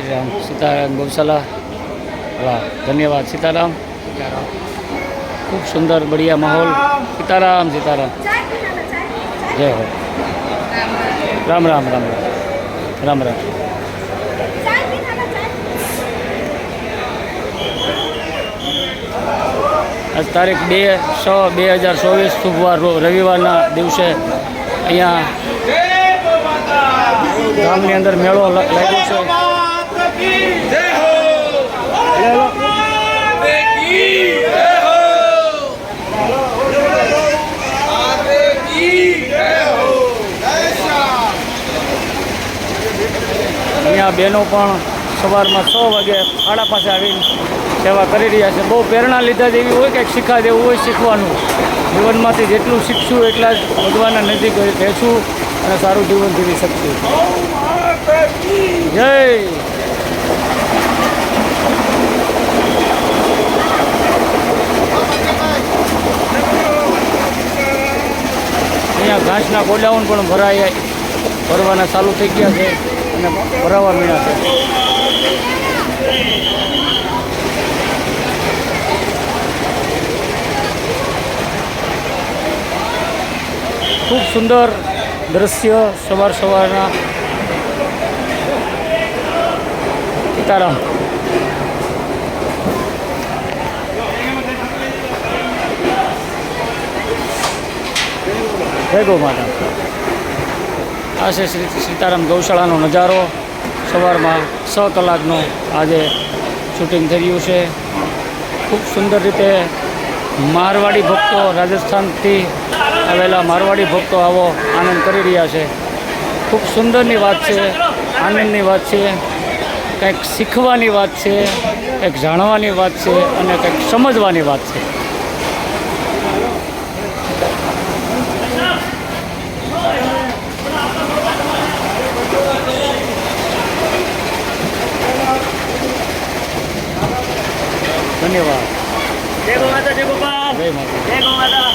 श्री राम। सीताराम गौशाला, वाह, धन्यवाद। सीताराम, खूब सुंदर बढ़िया माहौल। सीताराम सीताराम, जय हो। राम राम राम राम राम राम। आज तारीख 2/6/2024 શુક્રવાર રવિવારના દિવસે અહીંયા ગામની અંદર મેળો લાગ્યો છે। અહીંયા બહેનો પણ સવારમાં 6 વાગે ખાડા પાસે આવીને સેવા કરી રહ્યા છે। બહુ પ્રેરણા લીધા જેવી હોય, કંઈક શીખા જેવું હોય, શીખવાનું જીવનમાંથી જેટલું શીખશું એટલા જ ભગવાનના નજીક રહેશું અને સારું જીવન જીવી શકશું। જય। અહીંયા ઘાસના ગોડાઉન પણ ભરવાના ચાલુ થઈ ગયા છે અને ભરાવા મીણા છે। ખૂબ સુંદર દ્રશ્ય સવારના। સીતારામ। જય ગૌ માતા। આ છે સીતારામ ગૌશાળાનો નજારો। સવારમાં 6 કલાકનું આજે શૂટિંગ થઈ રહ્યું છે। ખૂબ સુંદર રીતે મારવાડી ભક્તો, રાજસ્થાનથી આવેલા મારવાડી ભક્તો આવો આનંદ કરી રહ્યા છે। ખૂબ સુંદરની વાત છે, આનંદની વાત છે, કંઈક શીખવાની વાત છે, કંઈક જાણવાની વાત છે અને કંઈક સમજવાની વાત છે। ધન્યવાદ। જય ગૌ માતા, જય ગોપાલ, જય માતા, જય ગૌ માતા।